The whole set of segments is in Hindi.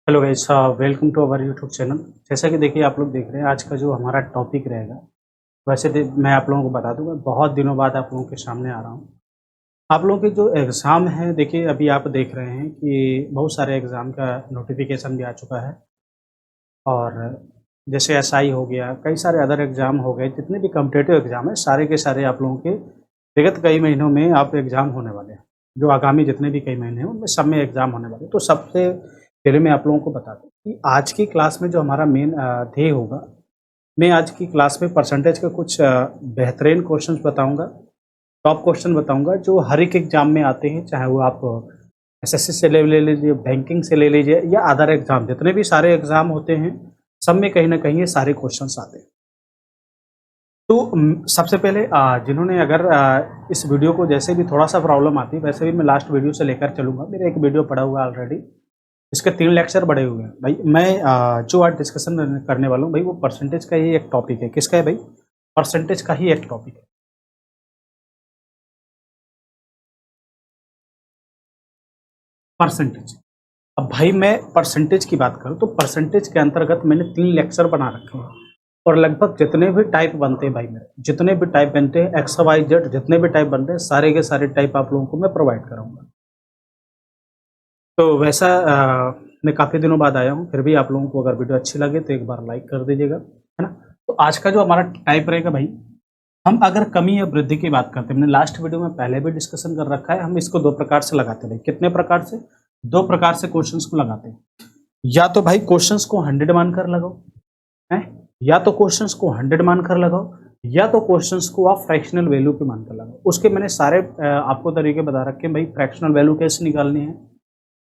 Hello guys, welcome to our YouTube channel. जैसा कि देखिए आप लोग देख रहे हैं आज का जो हमारा टॉपिक रहेगा। वैसे मैं आप लोगों को बता दूंगा, बहुत दिनों बाद आप लोगों के सामने आ रहा हूँ। आप लोगों के जो एग्ज़ाम है, देखिए अभी आप देख रहे हैं कि बहुत सारे एग्ज़ाम का नोटिफिकेशन भी आ चुका है। और जैसे एसआई हो गया, कई सारे अदर एग्ज़ाम हो गए, जितने भी कॉम्पिटिटिव एग्ज़ाम है सारे के सारे आप लोगों के विगत कई महीनों में आप एग्ज़ाम होने वाले हैं। जो आगामी जितने भी कई महीने हैं उनमें सब में एग्ज़ाम होने वाले हैं। तो सबसे पहले मैं आप लोगों को बता दूँ कि आज की क्लास में जो हमारा मेन ध्येय होगा, मैं आज की क्लास में परसेंटेज के कुछ बेहतरीन क्वेश्चंस बताऊँगा, टॉप क्वेश्चन बताऊँगा जो हर एक एग्ज़ाम में आते हैं, चाहे वो आप एसएससी से ले लीजिए, बैंकिंग से ले लीजिए या अदर एग्ज़ाम, जितने भी सारे एग्ज़ाम होते हैं, सब में कहीं न कहीं ये सारे क्वेश्चंस आते हैं। तो सबसे पहले जिन्होंने अगर इस वीडियो को जैसे भी थोड़ा-सा प्रॉब्लम आती है, वैसे भी मैं लास्ट वीडियो से लेकर चलूँगा। मेरा एक वीडियो पड़ा हुआ है ऑलरेडी, इसके 3 लेक्चर पड़े हुए हैं। भाई मैं जो आज डिस्कशन करने वाला हूँ भाई, वो परसेंटेज का ही एक टॉपिक है। किसका है भाई? परसेंटेज का ही एक टॉपिक है। परसेंटेज। अब भाई मैं परसेंटेज की बात करूँ तो परसेंटेज के अंतर्गत मैंने 3 लेक्चर बना रखे हैं। और लगभग जितने भी टाइप बनते हैं भाई मेरे, जितने भी टाइप बनते हैं एक्स, वाई, जेड, जितने भी टाइप बनते हैं सारे के सारे टाइप आप लोगों को मैं प्रोवाइड कराऊँगा। तो वैसा मैं काफ़ी दिनों बाद आया हूँ, फिर भी आप लोगों को अगर वीडियो अच्छी लगे तो एक बार लाइक कर दीजिएगा, है ना? तो आज का जो हमारा टाइप रहेगा भाई, हम अगर कमी या वृद्धि की बात करते हैं, मैंने लास्ट वीडियो में पहले भी डिस्कशन कर रखा है, हम इसको 2 प्रकार से लगाते हैं भाई। कितने प्रकार से? 2 प्रकार से क्वेश्चंस को लगाते हैं। या तो भाई क्वेश्चंस को 100 मानकर लगाओ, हैं? या तो क्वेश्चंस को 100 मानकर लगाओ, या तो क्वेश्चंस को आप फ्रैक्शनल वैल्यू पे मानकर लगाओ। उसके मैंने सारे आपको तरीके बता रखे हैं भाई। फ्रैक्शनल वैल्यू कैसे निकालनी है,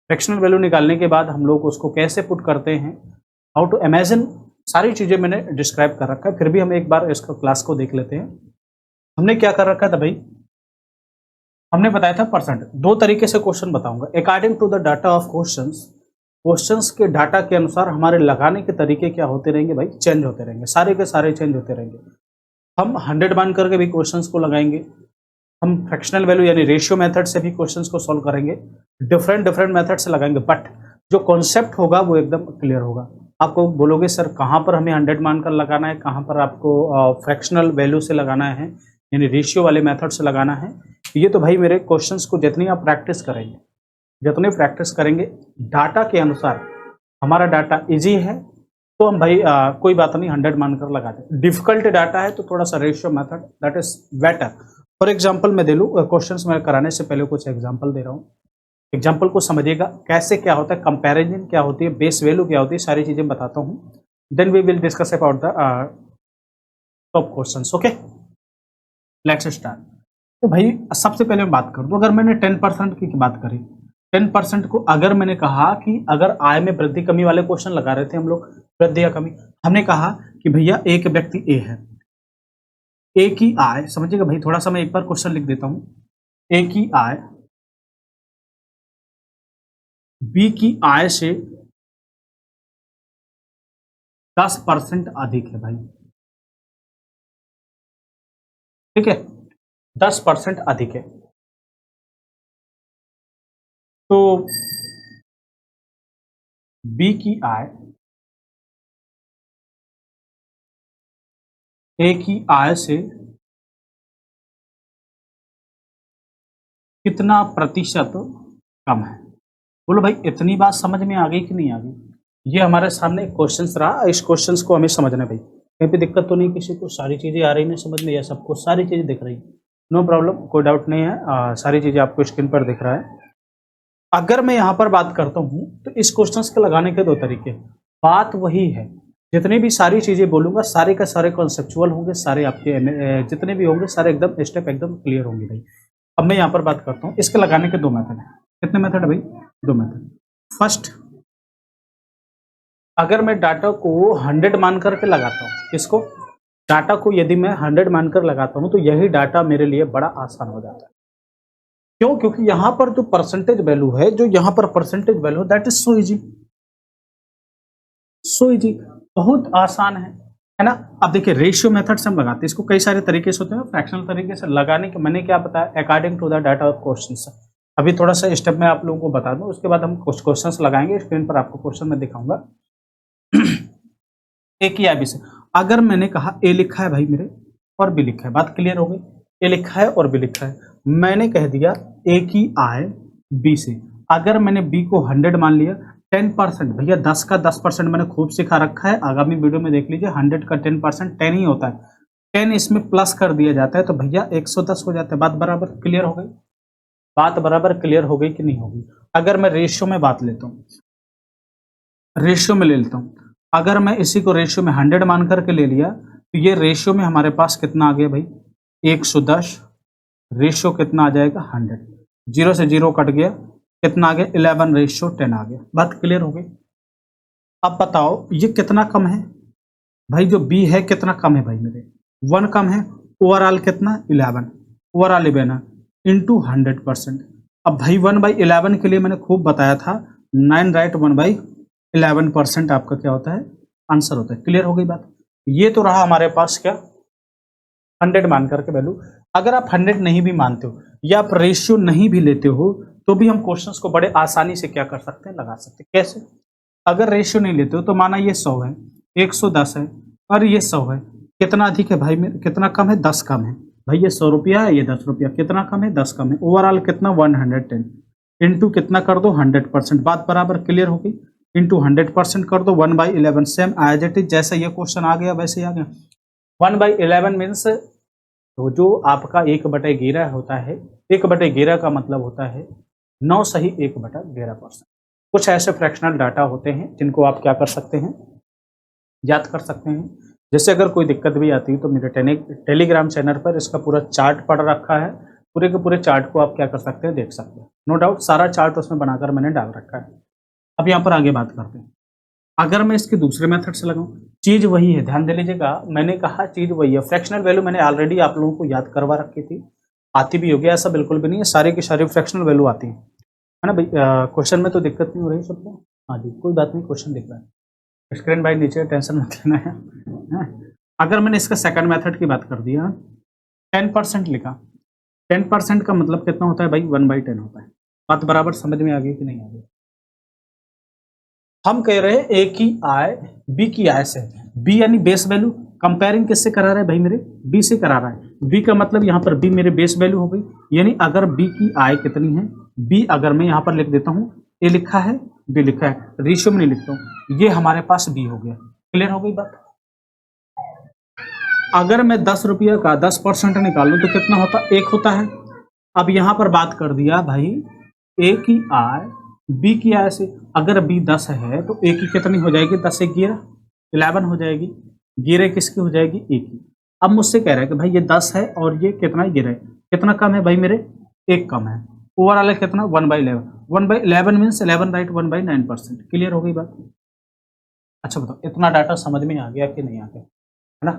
फ्रैक्शनल वैल्यू निकालने के बाद हम लोग उसको कैसे पुट करते हैं, हाउ टू इमेजिन, सारी चीज़ें मैंने डिस्क्राइब कर रखा है। फिर भी हम एक बार इसको क्लास को देख लेते हैं। हमने क्या कर रखा था भाई? हमने बताया था परसेंट। 2 तरीके से क्वेश्चन बताऊंगा। According to the data of questions, questions के डाटा के अनुसार हमारे लगाने के तरीके क्या होते रहेंगे भाई? चेंज होते रहेंगे, सारे के सारे चेंज होते रहेंगे। हम 100 मान करके भी क्वेश्चंस को लगाएंगे, हम फ्रैक्शनल वैल्यू यानी रेशियो मेथड से भी क्वेश्चंस को सॉल्व करेंगे, डिफरेंट डिफरेंट मेथड से लगाएंगे, बट जो कॉन्सेप्ट होगा वो एकदम क्लियर होगा। आपको बोलोगे सर कहाँ पर हमें 100 मानकर लगाना है, कहाँ पर आपको फ्रैक्शनल वैल्यू से लगाना है, यानी रेशियो वाले मेथड से लगाना है। ये तो भाई मेरे क्वेश्चंस को जितनी आप प्रैक्टिस करेंगे, जितने प्रैक्टिस करेंगे डाटा के अनुसार, हमारा डाटा इजी है तो हम भाई कोई बात नहीं 100 मानकर लगाते हैं। डिफिकल्ट डाटा है तो थोड़ा सा ratio method that is better. For example मैं दे लूँ, क्वेश्चंस मैं कराने से पहले कुछ एग्जाम्पल दे रहा हूँ। एग्जाम्पल को समझिएगा कैसे क्या होता है, कंपैरिजन क्या होती है, बेस वैल्यू क्या होती है, सारी चीजें बताता हूँ। Then we will discuss about the top questions. Okay, let's start. तो भाई सबसे पहले मैं बात करूँ तो अगर मैंने 10% की बात करी, 10% को अगर मैंने कहा कि अगर आय में वृद्धि कमी वाले क्वेश्चन लगा रहे थे हम लोग, वृद्धि या कमी, हमने कहा कि भैया एक व्यक्ति ए है, ए की आय, समझिएगा भाई, थोड़ा सा मैं एक बार क्वेश्चन लिख देता हूं। ए की आय बी की आय से 10% अधिक है भाई, ठीक है, 10% अधिक है। तो बी की आय ए की आय से कितना प्रतिशत कम है? बोलो भाई, इतनी बात समझ में आ गई कि नहीं आ गई? ये हमारे सामने एक क्वेश्चन रहा, इस क्वेश्चन को हमें समझना है भाई। कहीं पे दिक्कत तो नहीं किसी को? सारी चीजें आ रही ना समझ में, या सबको सारी चीजें दिख रही? नो प्रॉब्लम, कोई डाउट नहीं है। सारी चीजें आपको स्क्रीन पर दिख रहा है। अगर मैं यहाँ पर बात करता हूँ तो इस क्वेश्चन के लगाने के 2 तरीके। बात वही है, जितनी भी सारी चीजें बोलूंगा सारे का सारे कॉन्सेप्चुअल होंगे, सारे आपके जितने भी होंगे सारे एकदम स्टेप एकदम क्लियर होंगे भाई। अब मैं यहाँ पर बात करता हूँ, इसके लगाने के 2 मेथड है। कितने मेथड है भाई? 2 मेथड। फर्स्ट, अगर मैं डाटा को 100 मान करके लगाता हूँ, किसको? डाटा को यदि मैं 100 मानकर लगाता हूँ तो यही डाटा मेरे लिए बड़ा आसान हो जाता है। क्यों? क्योंकि यहाँ पर जो परसेंटेज वैल्यू है, जो यहाँ पर percentage value, that is so easy, so easy, बहुत आसान है ना? अब देखिए रेशियो मेथड से हम लगाते हैं इसको, कई सारे तरीके से होते हैं, फ्रैक्शनल तरीके से लगाने के मैंने क्या बताया, according to the data of question. अभी थोड़ा सा स्टेप मैं आप लोगों को बता दूं, उसके बाद हम कुछ क्वेश्चंस लगाएंगे। स्क्रीन पर आपको क्वेश्चन मैं दिखाऊंगा। ए की आई बी से, अगर मैंने कहा ए लिखा है भाई मेरे और बी लिखा है, बात क्लियर हो गई। ए लिखा है और बी लिखा है, मैंने कह दिया ए की आय बी से। अगर मैंने बी को 100 मान लिया, 10%, भैया 10 का 10% मैंने खूब सिखा रखा है, आगामी वीडियो में देख लीजिए। 100 का 10% 10 ही होता है, 10 इसमें प्लस कर दिया जाता है तो भैया 110 हो जाता है। बात बराबर क्लियर हो गई? बात बराबर क्लियर हो गई कि नहीं होगी? अगर मैं रेशियो में बात लेता हूँ, रेशियो में ले लेता हूँ, अगर मैं इसी को रेशियो में 100 मान करके ले लिया तो ये रेशियो में हमारे पास कितना आ गया भाई? 110। रेशियो कितना आ जाएगा? 100। 0 से 0 कट गया, कितना आ गया? 11:10 आ गया। बात क्लियर हो गई? अब बताओ ये कितना कम है भाई? जो बी है कितना कम है भाई मेरे? 1 कम है। ओवरऑल कितना? 11। Overall 11 into 100%। अब भाई 1/11 के लिए मैंने खूब बताया था, 9 राइट 1/11% आपका क्या होता है? आंसर होता है। क्लियर हो गई बात? ये तो रहा हमारे पास क्या, 100 मान करके वैल्यू। अगर आप 100 नहीं भी मानते हो या आप रेशियो नहीं भी लेते हो तो भी हम क्वेश्चंस को बड़े आसानी से क्या कर सकते हैं? लगा सकते हैं। कैसे? अगर रेशियो नहीं लेते हो तो माना ये 100 है, 110 है और ये 100 है, कितना अधिक है भाई मेरे? कितना कम है? 10 कम है। भाई ये 100 रुपया है, ये 10 रुपया, कितना कम है? 10 कम है। ओवरऑल कितना? 110 इंटू कितना कर दो? 100%। बात बराबर क्लियर हो गई? इंटू 100% कर दो 1/11। सेम एज इट इज, जैसा ये क्वेश्चन आ गया वैसे ही आ गया। 1/11 मीन्स तो जो आपका 1/11 होता है, 1/11 का मतलब होता है 9 सही 1/11%। कुछ ऐसे फ्रैक्शनल डाटा होते हैं जिनको आप क्या कर सकते हैं? याद कर सकते हैं। जैसे अगर कोई दिक्कत भी आती है तो मेरे टेलीग्राम चैनल पर इसका पूरा चार्ट पड़ रखा है, पूरे के पूरे चार्ट को आप क्या कर सकते हैं? देख सकते हैं। नो डाउट सारा चार्ट उसमें बनाकर मैंने डाल रखा है। अब यहाँ पर आगे बात करते हैं। अगर मैं इसके दूसरे मेथड से लगाऊं, चीज वही है, ध्यान दे लीजिएगा। मैंने कहा चीज वही है, फ्रैक्शनल वैल्यू मैंने ऑलरेडी आप लोगों को याद करवा रखी थी, आती भी होगी, ऐसा बिल्कुल भी नहीं है। सारी की सारी फ्रैक्शनल वैल्यू आती है ना भाई? क्वेश्चन में तो दिक्कत नहीं हो रही सबको? हाँ जी, कोई बात नहीं, क्वेश्चन दिख रहा है स्क्रीन भाई नीचे, टेंशन मत लेना है। अगर मैंने इसका सेकंड मेथड की बात कर दिया, 10% लिखा, 10% का मतलब कितना होता है भाई? 1/10 होता है। बात बराबर समझ में आ गई कि नहीं आ गई? हम कह रहे हैं ए की आय बी की आय से, बी यानी बेस वैल्यू, कंपेयरिंग किससे करा रहा है भाई मेरे? बी से करा रहा है। बी का मतलब यहाँ पर बी मेरे बेस वैल्यू हो गई, यानी अगर बी की आय कितनी है, बी अगर मैं यहाँ पर लिख देता हूँ, ए लिखा है बी लिखा है, रेशियो में नहीं लिखता हूँ, ये हमारे पास बी हो गया। क्लियर हो गई बात? अगर मैं 10 रुपये का 10% निकालूं तो कितना होता? 1 होता है। अब यहाँ पर बात कर दिया भाई ए की आय बी की आय से, अगर बी 10 है तो ए की कितनी हो जाएगी? 10 से 11 हो जाएगी। 11 किसकी हो जाएगी? ए की। अब मुझसे कह रहा है कि भाई ये 10 है और ये कितना? 11 है, कितना कम है भाई मेरे? 1 कम है। ओवरऑल है कितना? 1/11। 1/11 मीन्स 11 राइट 1/9%। क्लियर हो गई बात? अच्छा बताओ, इतना डाटा समझ में आ गया कि नहीं आ गया? है ना?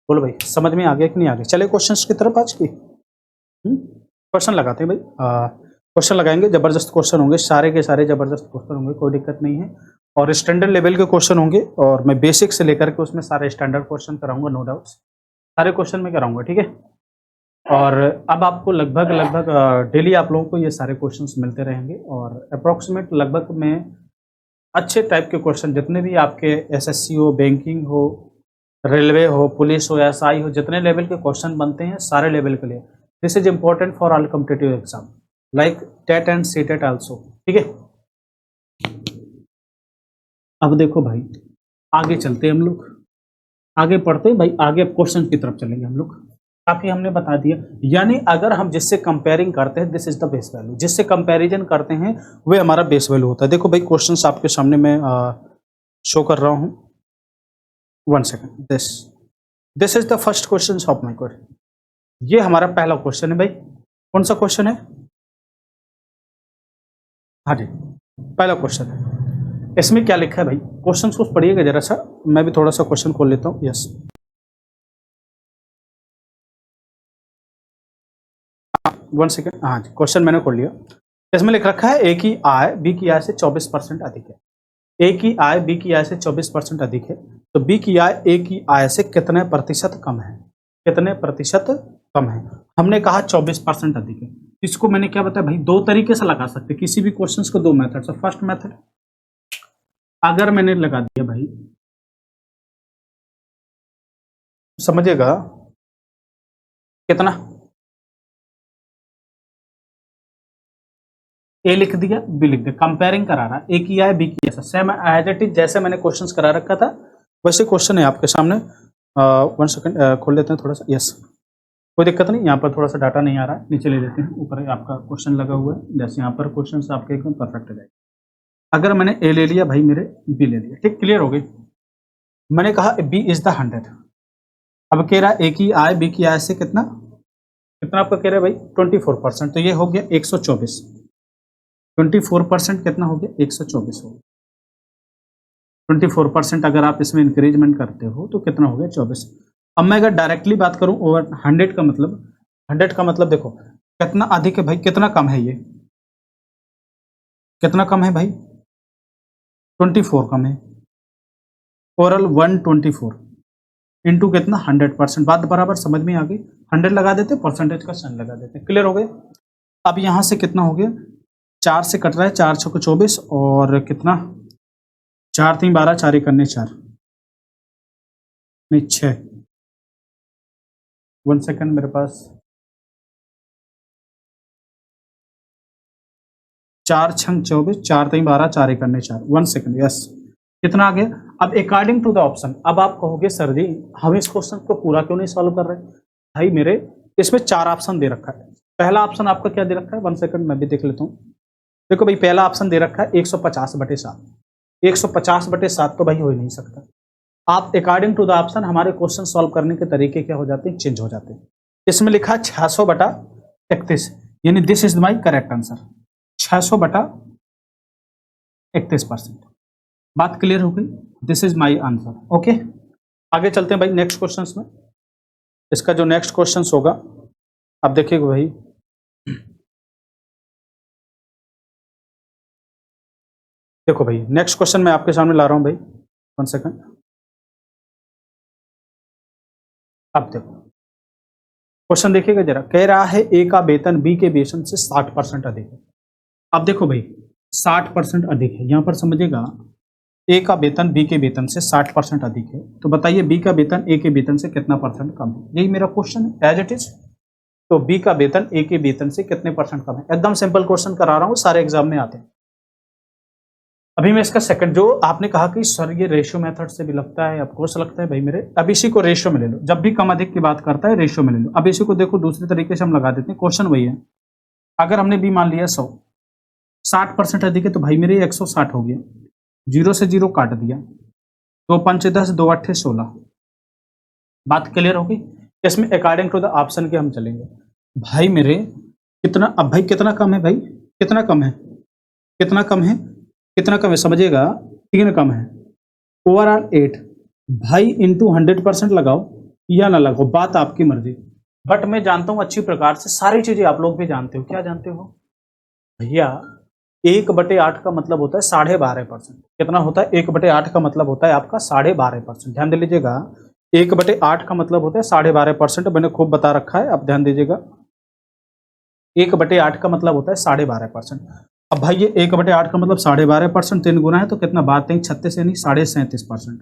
बोलो भाई, समझ में आ गया कि नहीं आ गया? चले क्वेश्चंस की तरफ आज की। क्वेश्चन लगाते हैं भाई। क्वेश्चन लगाएंगे, जबरदस्त क्वेश्चन होंगे, सारे के सारे जबरदस्त क्वेश्चन होंगे, कोई दिक्कत नहीं है। और स्टैंडर्ड लेवल के क्वेश्चन होंगे और मैं बेसिक से लेकर के उसमें सारे स्टैंडर्ड क्वेश्चन कराऊंगा, नो डाउट्स सारे क्वेश्चन में कराऊंगा, ठीक है। और अब आपको लगभग डेली आप लोगों को ये सारे क्वेश्चंस मिलते रहेंगे और अप्रोक्सीमेट लगभग में अच्छे टाइप के क्वेश्चन जितने भी आपके एसएससी हो, बैंकिंग हो, रेलवे हो, पुलिस हो, एसआई हो, जितने लेवल के क्वेश्चन बनते हैं सारे लेवल के लिए, this is important for all competitive exam like TET and CTET also, ठीक है। अब देखो भाई, आगे चलते हैं हम लोग, आगे पढ़ते हैं भाई, आगे क्वेश्चन की तरफ चलेंगे हम लोग। काफी हमने बता दिया, यानी अगर हम जिससे कंपेयरिंग करते हैं this is the base value, जिससे कंपैरिजन करते हैं वे हमारा बेस वैल्यू होता है। देखो भाई क्वेश्चंस आपके सामने मैं शो कर रहा हूं, 1 second. This is the first question of my question. ये हमारा पहला क्वेश्चन है भाई। कौन सा क्वेश्चन है? हाँ जी, पहला क्वेश्चन है। इसमें क्या लिखा है भाई? क्वेश्चन को पढ़िएगा जरा सा, मैं भी थोड़ा सा क्वेश्चन खोल लेता हूँ। Yes, 1 second. हाँ जी, क्वेश्चन मैंने खोल लिया। इसमें लिख रखा है ए की आय बी की आय से 24% अधिक है। ए की आय बी की आय से 24% अधिक है, तो बी की आय ए की आय से कितने प्रतिशत कम है? कितने प्रतिशत कम है? हमने कहा 24% अधिक है, इसको मैंने क्या बताया भाई, दो तरीके से लगा सकते किसी भी क्वेश्चंस को, दो मेथड से। फर्स्ट मेथड, अगर मैंने लगा दिया भाई, समझिएगा कितना, ए लिख दिया, बी लिख दिया, कंपेयरिंग करा रहा, ए किया है, बी किया है, सेम एज इट इज जैसे मैंने क्वेश्चंस करा रखा था वैसे क्वेश्चन है आपके सामने। 1 सेकंड खोल लेते हैं थोड़ा सा। यस, कोई दिक्कत नहीं, यहाँ पर थोड़ा सा डाटा नहीं आ रहा है, नीचे ले लेते हैं, ऊपर आपका क्वेश्चन लगा हुआ है, जैसे यहाँ पर क्वेश्चन आपके एकदम परफेक्ट हो जाएगा। अगर मैंने ए ले लिया भाई, मेरे बी ले लिया, ठीक, क्लियर हो गई। मैंने कहा बी इज द 100, अब कह रहा है ए की आय, बी की आय से कितना कितना आपका कह रहा है भाई 24%, तो ये हो गया 124, 24% कितना हो गया 124 हो गया। 24% अगर आप इसमें इंक्रीजमेंट करते हो तो कितना हो गया 24। अब मैं अगर डायरेक्टली बात करूं ओवर 100 का मतलब, 100 का मतलब देखो कितना अधिक है भाई, कितना कम है, ये कितना कम है भाई 24 कम है, ओरल 124 इंटू कितना 100%, बात बराबर समझ में आ गई। 100 लगा देते, परसेंटेज का साइन लगा देते, क्लियर हो गए। अब यहां से कितना हो गया, 4 से कट रहा है, 4 6 24 और कितना 4 3 12, 4 1 4 नहीं 6, 1 सेकंड मेरे पास, 4 6 24, 4 3 12, 4 1 4, 1 सेकंड, यस, कितना आ गया। अब अकॉर्डिंग टू द ऑप्शन, अब आप कहोगे सर जी हम इस क्वेश्चन को पूरा क्यों नहीं सॉल्व कर रहे। भाई मेरे इसमें 4 ऑप्शन दे रखा है, पहला ऑप्शन आपका क्या दे रखा है, 1 सेकंड मैं भी देख लेता हूँ। देखो भाई पहला ऑप्शन दे रखा है 150/7, 150/7 तो भाई हो ही नहीं सकता। आप अकॉर्डिंग टू द ऑप्शन, हमारे क्वेश्चन सॉल्व करने के तरीके क्या हो जाते हैं, चेंज हो जाते हैं। इसमें लिखा है 600/31, यानी this is my correct answer, 600/31%। बात क्लियर हो गई, this is my answer. Okay, आगे चलते हैं भाई नेक्स्ट क्वेश्चंस में। इसका जो नेक्स्ट क्वेश्चंस होगा आप देखिएगा भाई, देखो भाई नेक्स्ट क्वेश्चन मैं आपके सामने ला रहा हूं भाई, 1 सेकंड। अब देखो क्वेश्चन देखिएगा जरा, कह रहा है ए का वेतन बी के वेतन से 60% अधिक है। अब देखो भाई 60% अधिक है, यहां पर समझिएगा ए का वेतन बी के वेतन से 60% अधिक है, तो बताइए बी का वेतन ए के वेतन से कितना परसेंट कम है, यही मेरा क्वेश्चन है एज इट इज। तो बी का वेतन ए के वेतन से कितने परसेंट कम है, एकदम सिंपल क्वेश्चन करा रहा हूं, सारे एग्जाम में आते हैं। अभी मैं इसका सेकंड, जो आपने कहा कि सर ये रेशियो मेथड से भी लगता है, ऑफकोर्स लगता है भाई मेरे। अब इसी को रेशियो में ले लो, जब भी कम अधिक की बात करता है रेशियो में ले लो। अब इसी को देखो दूसरे तरीके से हम लगा देते हैं, क्वेश्चन वही है। अगर हमने बी मान लिया 100, 60% अधिक है, तो भाई मेरे 160 हो गया, 0 से 0 काट दिया, 2 5 10, 2 8 16। बात क्लियर हो गई। इसमें अकॉर्डिंग टू द ऑप्शन के हम चलेंगे। भाई मेरे कितना, अब भाई कितना कम है भाई, कितना कम है, कितना कम है, कितना कम है, समझिएगा 3 कम है, ओवरऑल 8। भाई इंटू 100% लगाओ या ना लगाओ, बात आपकी मर्जी। बट मैं जानता हूं अच्छी प्रकार से, सारी चीजें आप लोग भी जानते हो। क्या जानते हो भैया, 1/8 का मतलब होता है 12.5%। कितना होता है, 1/8 का मतलब होता है आपका 12.5%। ध्यान दे लीजिएगा, 1/8 का मतलब होता है 12.5%। मैंने खूब बता रखा है, अब ध्यान दीजिएगा, 1/8 का मतलब होता है 12.5%। अब भाई ये 1/8 का मतलब 12.5%, 3 गुना है तो कितना, 12 36 यानी 37.5%।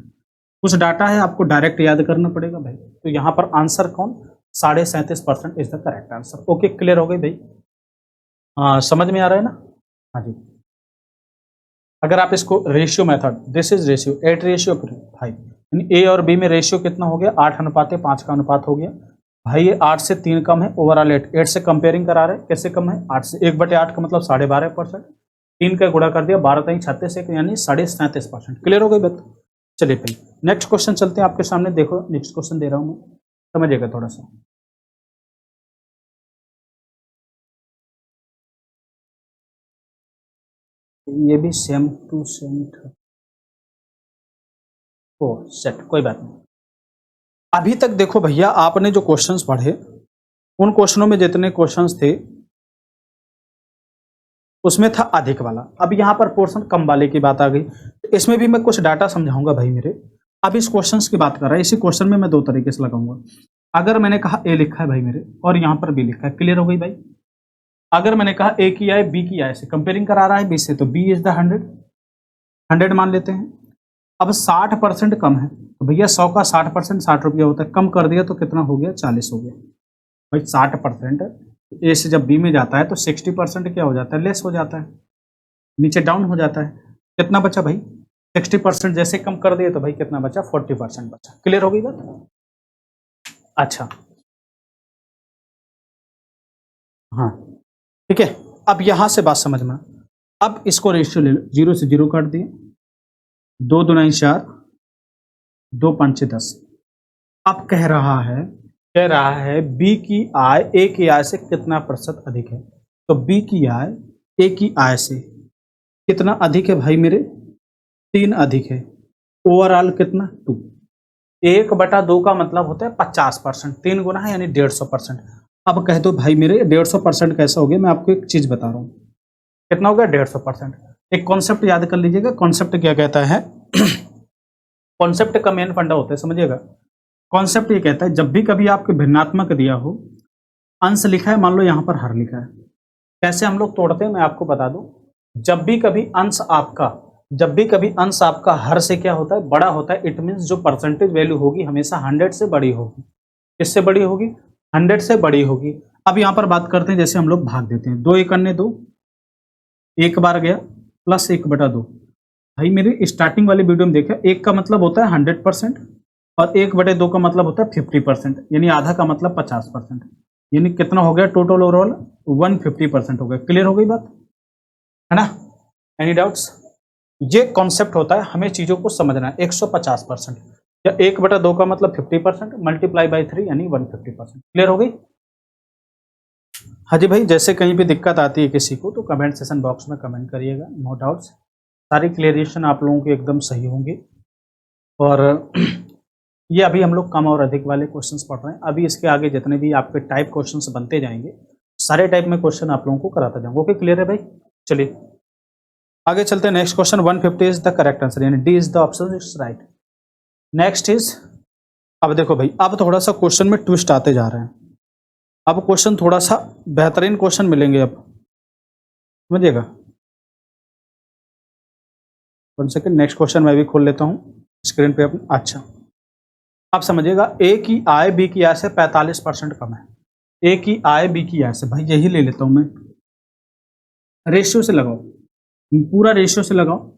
कुछ डाटा है आपको डायरेक्ट याद करना पड़ेगा भाई, तो यहाँ पर आंसर कौन, 37.5% is the correct answer. Okay, clear हो गई भाई, समझ में आ रहा है ना। हाँ जी, अगर आप इसको ratio method, this is ratio 8:5, ए और बी में रेशियो कितना हो गया, 8:5 का अनुपात हो गया। भाई ये 8 से 3 कम है, ओवरऑल 8 से कंपेयरिंग करा रहे हैं, कैसे कम है, 8 से, 1/8 का मतलब 12.5%, 3 का गुणा कर दिया, 12 3 36 यानी 37.5%। क्लियर हो गई बात। चलिए भाई नेक्स्ट क्वेश्चन चलते हैं आपके सामने। देखो नेक्स्ट क्वेश्चन दे रहा हूं मैं, समझिएगा थोड़ा सा। ये भी सेम टू सेम था, ओ सेट, कोई बात नहीं। अभी तक देखो भैया आपने जो क्वेश्चंस पढ़े, उन क्वेश्चनों में जितने क्वेश्चंस थे उसमें था अधिक वाला। अब यहाँ पर पोर्शन कम वाले की बात आ गई, इसमें भी मैं कुछ डाटा समझाऊंगा भाई मेरे। अब इस क्वेश्चंस की बात कर रहा है, इसी क्वेश्चन में मैं 2 तरीके से लगाऊंगा। अगर मैंने कहा ए लिखा है भाई मेरे और यहाँ पर बी लिखा है, क्लियर हो गई भाई। अगर मैंने कहा ए की आय बी की आय से कंपेयरिंग करा रहा है बी से, तो बी इज द 100 मान लेते हैं। अब 60% कम है, तो भैया 100 का 60% 60 रुपया होता है, कम कर दिया तो कितना हो गया, 40 हो गया। भाई 60% ए से जब बी में जाता है तो 60% क्या हो जाता है, लेस हो जाता है, नीचे डाउन हो जाता है। कितना बचा भाई, 60% जैसे कम कर दिए तो भाई कितना बचा, 40% बचा। क्लियर हो गई बात? अच्छा, हाँ ठीक है। अब यहां से बात समझना, अब इसको रेशियो ले लो, 0 से 0 काट दिए, 2 दूना 4, 2 5 10। अब कह रहा है बी की आय ए की आय से कितना प्रतिशत अधिक है। तो बी की आय ए की आय से कितना अधिक है भाई मेरे, 3 अधिक है। ओवरऑल कितना, 2। 1/2 का मतलब होता है 50%, 3 गुना है यानी 150%। अब कह दो भाई मेरे 150% कैसा हो गया, मैं आपको एक चीज बता रहा हूँ, कितना हो गया, 150%। एक कॉन्सेप्ट याद कर लीजिएगा, कॉन्सेप्ट क्या कहता है कॉन्सेप्ट का मेन फंडा होता है, समझिएगा। कॉन्सेप्ट ये कहता है जब भी कभी आपके भिन्नात्मक दिया हो, अंश लिखा है, मान लो यहां पर हर लिखा है, कैसे हम लोग तोड़ते हैं मैं आपको बता दूं। जब भी कभी अंश आपका हर से क्या होता है, बड़ा होता है, इट मींस जो परसेंटेज वैल्यू होगी हमेशा 100 से बड़ी होगी। किससे बड़ी होगी, 100 से बड़ी होगी। अब यहां पर बात करते हैं, जैसे हम लोग भाग देते हैं, 2 एक अन्य 2, एक बार गया प्लस 1/2। भाई मेरी स्टार्टिंग वाली वीडियो में देखा, एक का मतलब होता है 100% और 1/2 का मतलब होता है 50%, यानी आधा का मतलब 50%, यानी कितना हो गया टोटल ओवरऑल, 150% हो गया। क्लियर हो गई बात, है ना? Any doubts? ये कॉन्सेप्ट होता है, हमें चीजों को समझना है। 150% या 1/2 का मतलब 50%, मल्टीप्लाई बाई 3 यानी 150%। क्लियर हो गई? हाँ जी भाई, जैसे कहीं पे दिक्कत आती है किसी को तो कमेंट सेशन बॉक्स में कमेंट करिएगा, नो डाउट्स। सारी क्लियरेशन आप लोगों की एकदम सही होंगी। और ये अभी हम लोग कम और अधिक वाले क्वेश्चंस पढ़ रहे हैं। अभी इसके आगे जितने भी आपके टाइप क्वेश्चंस बनते जाएंगे, सारे टाइप में क्वेश्चन आप लोगों को कराता जाऊंगा। ओके, क्लियर है भाई? चलिए आगे चलते हैं। Next question 150 is the correct answer, यानी D is the option is right. Next is, अब देखो भाई, अब थोड़ा सा क्वेश्चन में ट्विस्ट आते जा रहे हैं। अब क्वेश्चन थोड़ा सा बेहतरीन क्वेश्चन मिलेंगे, अब समझिएगा। 1 सेकेंड, नेक्स्ट क्वेश्चन मैं भी खोल लेता हूँ स्क्रीन पे अपने। अच्छा, आप समझिएगा, ए की आय बी की आय से 45% कम है। ए की आय बी की आय से, भाई यही ले लेता हूं मैं, रेशियो से लगाओ, पूरा रेशियो से लगाओ।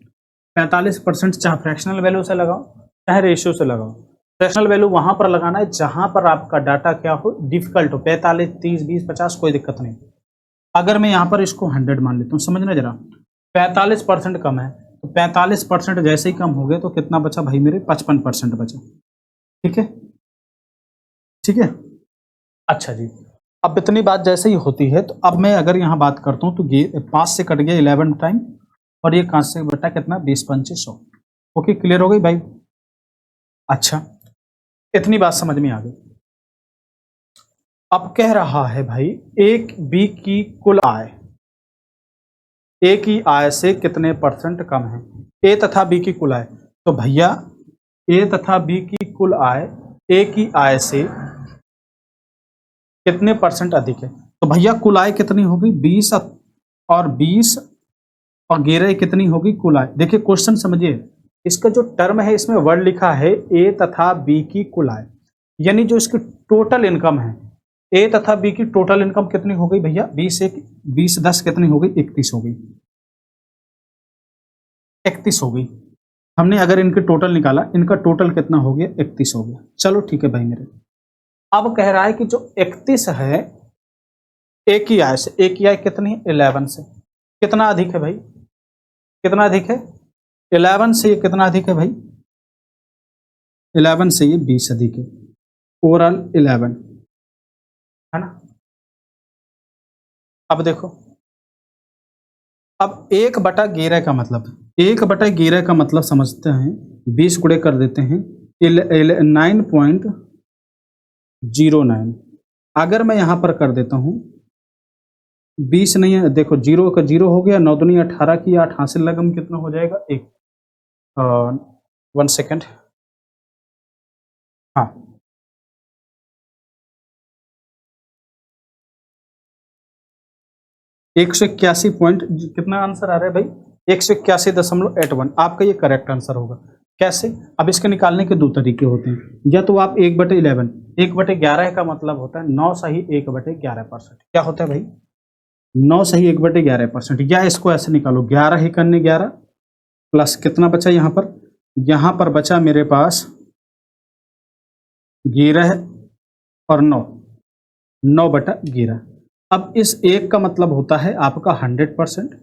45% चाहे फ्रैक्शनल वैल्यू से लगाओ चाहे रेशियो से लगाओ। फ्रैक्शनल वैल्यू वहां पर लगाना है जहां पर आपका डाटा क्या हो, डिफिकल्ट हो। 45, 30, 20, 50 कोई दिक्कत नहीं। अगर मैं यहां पर इसको 100 मान लेता हूँ, समझना जरा, 45% कम है, तो 45% जैसे ही कम हो गए तो कितना बचा भाई मेरे, 55% बचा। ठीक है, ठीक है। अच्छा जी, अब इतनी बात जैसे ही होती है, तो अब मैं अगर यहाँ बात करता हूँ तो ये 5 से कट गया 11 टाइम, और ये 5 से बटा कितना, 20-25-100। ओके, क्लियर हो गई भाई? अच्छा, इतनी बात समझ में आ गई। अब कह रहा है भाई, एक बी की कुल आय ए की आय से कितने परसेंट कम है। ए तथा बी की कुल आय, तो भैया ए तथा बी की कुल आय ए की आय से कितने परसेंट अधिक है। तो भैया कुल आय कितनी होगी, 20, और 20 और 11 कितनी होगी कुल आय। देखिए क्वेश्चन समझिए, इसका जो टर्म है इसमें वर्ड लिखा है ए तथा बी की कुल आय, यानी जो इसकी टोटल इनकम है, ए तथा बी की टोटल इनकम कितनी हो गई भैया, 20 कितनी हो गई, 31 हो गई, 31 हो गई। हमने अगर इनके टोटल निकाला, इनका टोटल कितना हो गया, 31 हो गया। चलो ठीक है भाई मेरे। अब कह रहा है कि जो 31 है ए की आय से, ए की आय कितनी है, 11 से, कितना अधिक है भाई, कितना अधिक है, 11 से ये कितना अधिक है भाई, 11 से ये 20 अधिक है, ओवरऑल 11, है ना? अब देखो, अब 1/11 का मतलब, 1/11 का मतलब समझते हैं, 20 गुणे कर देते हैं 9.09। अगर मैं यहां पर कर देता हूं 20 नहीं है, देखो जीरो का जीरो हो गया, 9 दूनी 18 की 8 हासिल लगम कितना हो जाएगा, 1। 1 सेकेंड, हाँ 181 कितना आंसर आ रहा है भाई, 181.81। आपका ये करेक्ट आंसर होगा। कैसे? अब इसके निकालने के दो तरीके होते हैं, या तो आप 1/11, 1/11 का मतलब होता है 9 सही 1/11%। क्या होता है भाई? 9 सही 1/11%। या इसको ऐसे निकालो, 11 एक अन्य 11 प्लस कितना बचा यहाँ पर? यहाँ पर बचा मेरे पास 11 और 9, 9/11। अब इस एक का मतलब होता है आपका 100%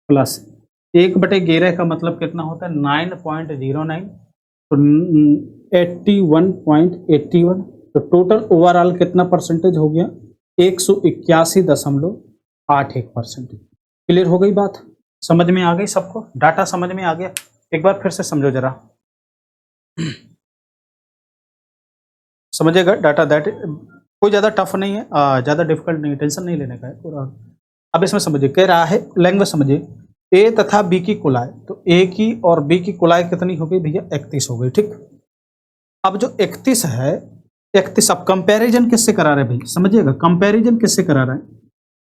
प्लस 1/11 का मतलब कितना होता है? 9.09, तो 81.81। तो टोटल ओवरऑल कितना परसेंटेज हो गया? 181.81%। क्लियर हो गई बात? समझ में आ गई सबको? डाटा समझ में आ गया? एक बार फिर से समझो जरा, समझेगा डाटा? दैट कोई ज्यादा टफ नहीं है, ज्यादा डिफिकल्ट नहीं है, टेंशन नहीं लेने का है पूरा। अब इसमें समझिए, कह रहा है लैंग्वेज समझिए, ए तथा बी की कुलाय, तो ए की और बी की कुलाय कितनी हो गई भैया? 31 हो गई। ठीक, अब जो 31 है, 31 अब कंपैरिजन किससे करा रहे भाई? समझिएगा, कंपैरिजन किससे करा रहा है?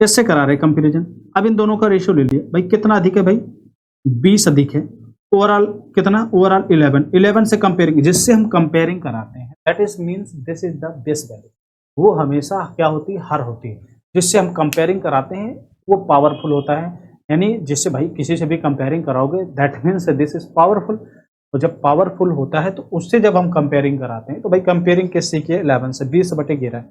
किससे करा रहे कंपैरिजन? अब इन दोनों का रेशियो ले लिया भाई, कितना अधिक है भाई? 20 अधिक है। ओवरऑल कितना? ओवरऑल 11, 11 से कंपेयरिंग, जिससे हम कंपेयरिंग कराते हैं, that is means this is the base value. वो हमेशा क्या होती है? हर होती है। जिससे हम कंपेयरिंग कराते हैं वो पावरफुल होता है, यानी जिससे भाई किसी से भी कंपेयरिंग कराओगे that means this is powerful. और जब पावरफुल होता है तो उससे जब हम कंपेयरिंग कराते हैं, तो भाई कंपेयरिंग किससे की है? 11 से। 20/11।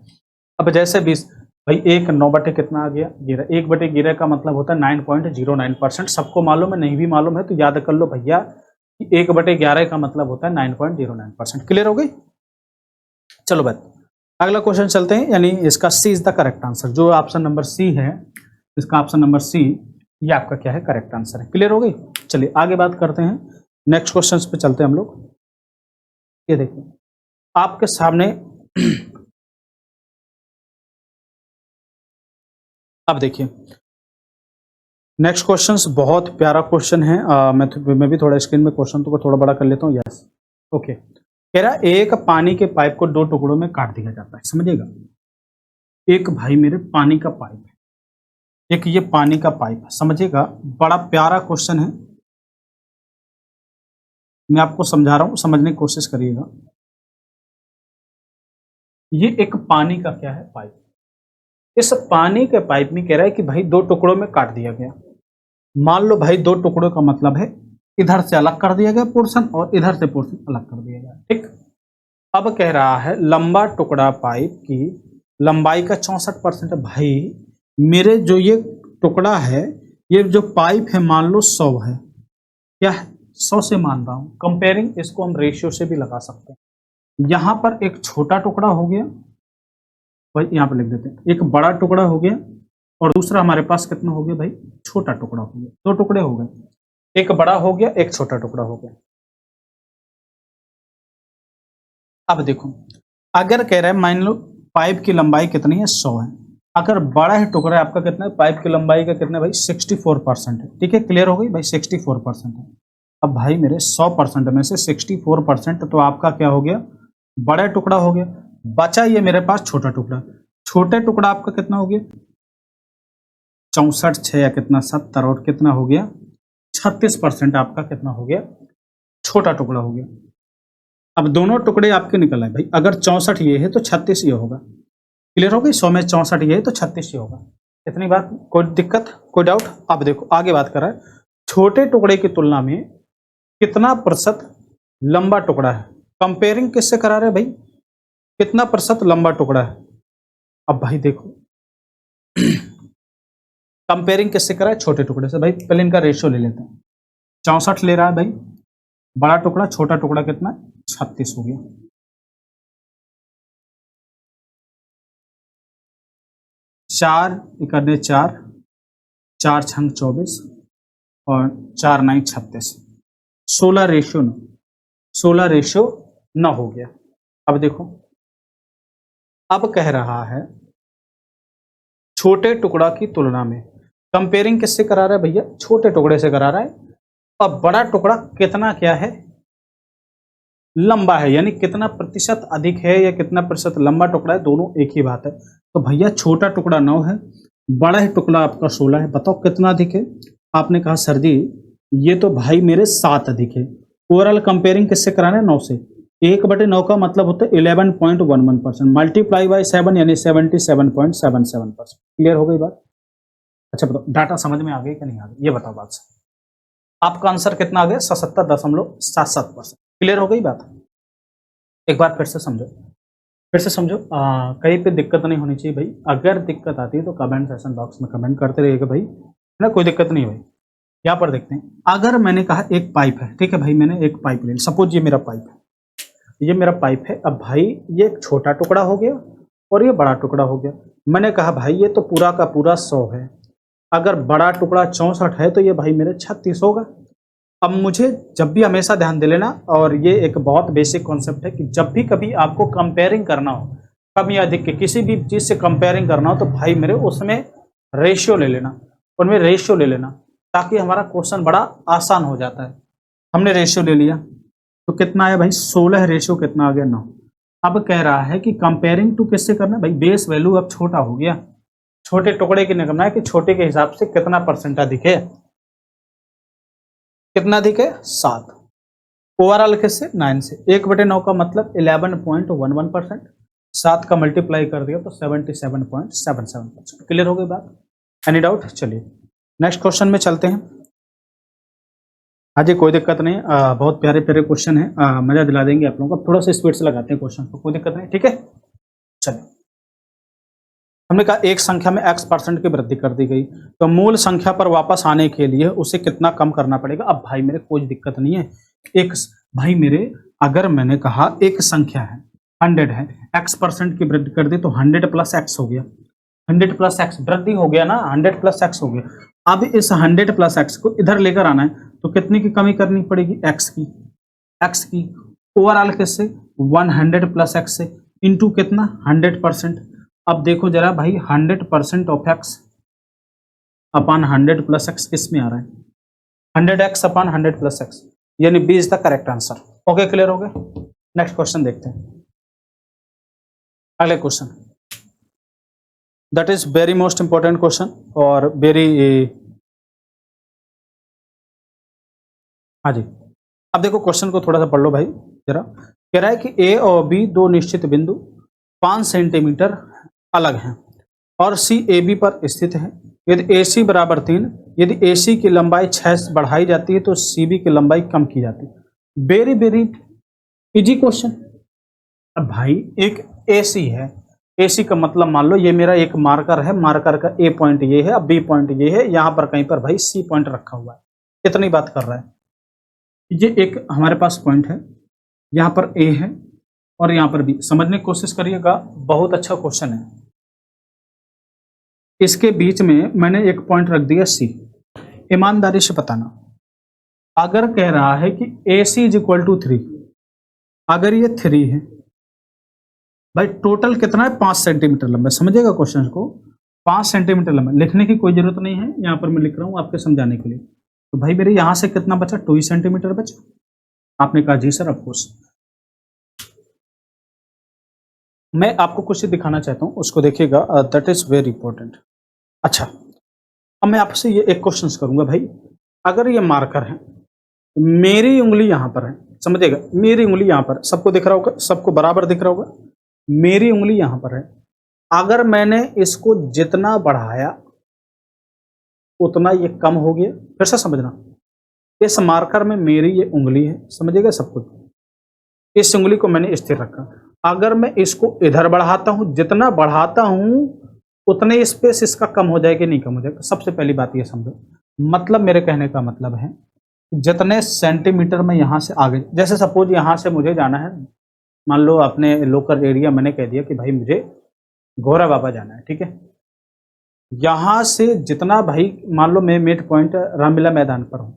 अब जैसे 20 भाई, एक 9 बटे कितना आ गया? 11। 1/11 का मतलब होता है 9.09%। सबको मालूम है? नहीं भी मालूम है तो याद कर लो भैया कि 1/11 का मतलब होता है 9.09%। क्लियर हो गई? चलो बात, अगला क्वेश्चन चलते हैं, यानी इसका सी इज द करेक्ट आंसर। जो ऑप्शन नंबर सी है, इसका ऑप्शन नंबर सी, ये आपका क्या है? करेक्ट आंसर है। क्लियर हो गई? चलिए आगे बात करते हैं, नेक्स्ट क्वेश्चन पे चलते हैं हम लोग। ये देखिए आपके सामने अब देखिए नेक्स्ट क्वेश्चन बहुत प्यारा क्वेश्चन है। मैं भी थोड़ा स्क्रीन में क्वेश्चन को थोड़ा बड़ा कर लेता हूँ। Yes, okay. कह रहा एक पानी के पाइप को 2 टुकड़ों में काट दिया जाता है। समझिएगा, एक भाई मेरे पानी का पाइप है, एक ये पानी का पाइप है। समझिएगा, बड़ा प्यारा क्वेश्चन है, मैं आपको समझा रहा हूं, समझने की कोशिश करिएगा। ये एक पानी का क्या है? पाइप। इस पानी के पाइप में कह रहा है कि भाई 2 टुकड़ों में काट दिया गया। मान लो भाई 2 टुकड़ों का मतलब है इधर से अलग कर दिया गया पोर्शन और इधर से पोर्शन अलग कर दिया गया। ठीक, अब कह रहा है लंबा टुकड़ा पाइप की लंबाई का 64%। भाई मेरे जो ये टुकड़ा है, ये जो पाइप है, मान लो 100 है। क्या है? 100 से मान रहा हूं। कंपेयरिंग इसको हम रेशियो से भी लगा सकते हैं। यहां पर एक छोटा टुकड़ा हो गया, भाई यहां पर लिख देते हैं, एक बड़ा टुकड़ा हो गया और दूसरा हमारे पास कितना हो गया भाई? छोटा टुकड़ा हो गया। 2 टुकड़े हो गए, एक बड़ा हो गया, एक छोटा टुकड़ा हो गया। अब देखो, अगर कह रहा है मान लो पाइप की लंबाई कितनी है? 100 है। अगर बड़ा है टुकड़ा है आपका, कितना है? पाइप की लंबाई का कितना है भाई? 64% है। ठीक है, क्लियर हो गई भाई? 64% है। अब भाई मेरे 100% में से 64%, तो आपका क्या हो गया? बड़ा टुकड़ा हो गया। बचा ये मेरे पास छोटा टुकड़ा। छोटे टुकड़ा आपका कितना हो गया? 64 6 या कितना 70, और कितना हो गया? 36% आपका कितना हो गया? छोटा टुकड़ा हो गया। अब दोनों टुकड़े आपके निकल आए भाई, अगर 64 ये है तो 36 ये होगा। क्लियर हो गई? 100 में 64 ये है तो 36 ये होगा। इतनी बात, कोई दिक्कत, कोई डाउट? अब देखो आगे बात कर रहा है, छोटे टुकड़े की तुलना में कितना प्रतिशत लंबा टुकड़ा है? कंपेयरिंग किससे करा रहे भाई? कितना प्रतिशत लंबा टुकड़ा है? अब भाई देखो कंपेयरिंग किससे करा है? छोटे टुकड़े से। भाई पहले इनका रेशियो ले लेते हैं। 64 ले रहा है भाई बड़ा टुकड़ा, छोटा टुकड़ा कितना? 36 हो गया। 4 इकन्ने 4, 4 छंग 24 और 4 9 36, 16:9 हो गया। अब देखो, अब कह रहा है छोटे टुकड़ा की तुलना में, कंपेयरिंग किससे करा रहा है भैया? छोटे टुकड़े से करा रहा है। अब बड़ा टुकड़ा कितना क्या है? लंबा है, यानी कितना प्रतिशत अधिक है या कितना प्रतिशत लंबा टुकड़ा है, दोनों एक ही बात है। तो भैया छोटा टुकड़ा 9 है बड़ा है टुकड़ा आपका 16 है, बताओ कितना अधिक है। आपने कहा सर जी ये तो भाई मेरे 7 अधिक है। ओवरऑल कंपेयरिंग किससे कराना है, 9 से। 1/9 का मतलब होता है 11.11%, मल्टीप्लाई बाई 7 यानी 77.77%। क्लियर हो गई बात। अच्छा बताओ डाटा समझ में आ गई कि नहीं आ गई, ये बताओ बात से। आपका आंसर कितना आ गया, 77.77%। क्लियर हो गई बात। एक बार फिर से समझो, फिर से समझो। कहीं पे दिक्कत नहीं होनी चाहिए भाई। अगर दिक्कत आती है तो कमेंट सेक्शन बॉक्स में कमेंट करते रहिएगा भाई, है ना, कोई दिक्कत नहीं भाई। यहाँ पर देखते हैं, अगर मैंने कहा एक पाइप है, ठीक है भाई, मैंने एक पाइप ले, सपोज ये मेरा पाइप है, ये मेरा पाइप है। अब भाई ये एक छोटा टुकड़ा हो गया और ये बड़ा टुकड़ा हो गया। मैंने कहा भाई ये तो पूरा का पूरा 100 है, अगर बड़ा टुकड़ा 64 है तो ये भाई मेरे 36 होगा। अब मुझे जब भी हमेशा ध्यान दे लेना, और ये एक बहुत बेसिक कॉन्सेप्ट है कि जब भी कभी आपको कंपेयरिंग करना हो, कम या अधिक के किसी भी चीज से कंपेयरिंग करना हो, तो भाई मेरे उसमें रेशियो ले लेना, उनमें रेशियो ले लेना, ताकि हमारा क्वेश्चन बड़ा आसान हो जाता है। हमने रेशियो ले लिया तो कितना आया भाई, 16 रेशियो कितना आ गया, 9। अब कह रहा है कि कंपेयरिंग टू किससे करना है भाई, बेस वैल्यू अब छोटा हो गया, छोटे टुकड़े की निकलना है कि छोटे के हिसाब से कितना परसेंट अधिक है, कितना अधिक है, 7। ओवरऑल किससे, 9 से। 1/9 का मतलब 11.11%, 7 का मल्टीप्लाई कर दिया तो 77.77%। क्लियर हो गई बात। Any doubt. चलिए नेक्स्ट क्वेश्चन में चलते हैं। हाँ जी कोई दिक्कत नहीं, बहुत प्यारे प्यारे क्वेश्चन है, मजा दिला देंगे आप लोगों को। थोड़ा सा स्पीड से लगाते हैं क्वेश्चन को, कोई दिक्कत नहीं, ठीक है। चलिए हमने कहा एक संख्या में x% की वृद्धि कर दी गई, तो मूल संख्या पर वापस आने के लिए उसे कितना कम करना पड़ेगा। अब भाई मेरे कोई दिक्कत नहीं है, एक भाई मेरे अगर मैंने कहा एक संख्या है 100 है, x% की वृद्धि कर दी तो 100 + x हो गया, 100 + x वृद्धि हो गया ना, 100 + x हो गया। अब इस 100 + x को इधर लेकर आना है तो कितनी की कमी करनी पड़ेगी, x की। ओवरऑल किससे, 100 + x से, इंटू कितना 100%। अब देखो जरा भाई 100% ऑफ x अपॉन 100 + x किस में आ रहा है, 100x अपॉन 100 + x, यानी B is the correct answer. Okay clear हो गया। नेक्स्ट क्वेश्चन देखते हैं, अगले question, that is very most important question और वेरी, हाँ जी। अब देखो क्वेश्चन को थोड़ा सा पढ़ लो भाई जरा। कह रहा है कि ए और बी दो निश्चित बिंदु 5 सेंटीमीटर अलग हैं और सी ए बी पर स्थित है। यदि ए सी बराबर 3, यदि ए सी की लंबाई 6 बढ़ाई जाती है तो सी बी की लंबाई कम की जाती है। Very very easy question. अब भाई एक ए सी है, ए सी का मतलब मान लो ये मेरा एक मार्कर है, मार्कर का ए पॉइंट ये है, अब बी पॉइंट ये है, यहां पर कहीं पर भाई सी पॉइंट रखा हुआ है। कितनी बात कर रहा है, ये एक हमारे पास पॉइंट है, यहाँ पर ए है और यहाँ पर बी। समझने की कोशिश करिएगा, बहुत अच्छा क्वेश्चन है। इसके बीच में मैंने एक पॉइंट रख दिया सी। ईमानदारी से बताना, अगर कह रहा है कि ए सी इज इक्वल टू 3, अगर ये 3 है भाई, टोटल कितना है 5 सेंटीमीटर लंबा। समझिएगा क्वेश्चन को, 5 सेंटीमीटर लंबा। लिखने की कोई जरूरत नहीं है, यहाँ पर मैं लिख रहा हूँ आपके समझाने के लिए। तो भाई मेरे यहाँ से कितना बचा, 2 सेंटीमीटर बचा। आपने कहा जी सर ऑफकोर्स। मैं आपको कुछ दिखाना चाहता हूँ, उसको देखिएगा, दैट इज वेरी इंपॉर्टेंट। अच्छा अब मैं आपसे ये एक क्वेश्चन करूंगा भाई, अगर ये मार्कर है, मेरी उंगली यहाँ पर है, समझिएगा मेरी उंगली यहाँ पर, सबको दिख रहा होगा, सबको बराबर दिख रहा होगा, मेरी उंगली यहाँ पर है। अगर मैंने इसको जितना बढ़ाया उतना ये कम हो गया। फिर से समझना, इस मार्कर में मेरी ये उंगली है, समझिएगा सब कुछ, इस उंगली को मैंने स्थिर रखा। अगर मैं इसको इधर बढ़ाता हूं, जितना बढ़ाता हूं उतने स्पेस इसका कम हो जाएगा, नहीं कम हो जाएगा। सबसे पहली बात ये समझो, मतलब मेरे कहने का मतलब है जितने सेंटीमीटर में यहां से आगे, जैसे सपोज यहां से मुझे जाना है, मान लो अपने लोकल एरिया, मैंने कह दिया कि भाई मुझे घोरा बाबा जाना है, ठीक है। यहां से जितना भाई, मान लो मैं मिड पॉइंट रामलीला मैदान पर हूं,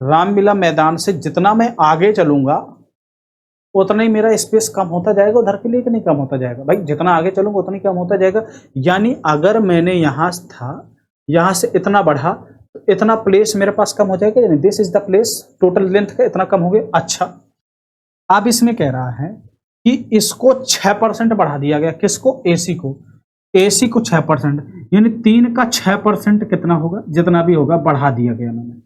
रामलीला मैदान से जितना मैं आगे चलूंगा उतना ही मेरा स्पेस कम होता जाएगा उधर के लिए, कि नहीं कम होता जाएगा भाई, जितना आगे चलूंगा उतना ही कम होता जाएगा। यानी अगर मैंने यहां था, यहां से इतना बढ़ा तो इतना प्लेस मेरे पास कम हो जाएगा, यानी this is the place, total length का इतना कम हो गया। अच्छा अब इसमें कह रहा है कि इसको 6% बढ़ा दिया गया, किसको, एसी को। AC को 6%, यानी 3 का 6% कितना होगा, जितना भी होगा बढ़ा दिया गया मैंने।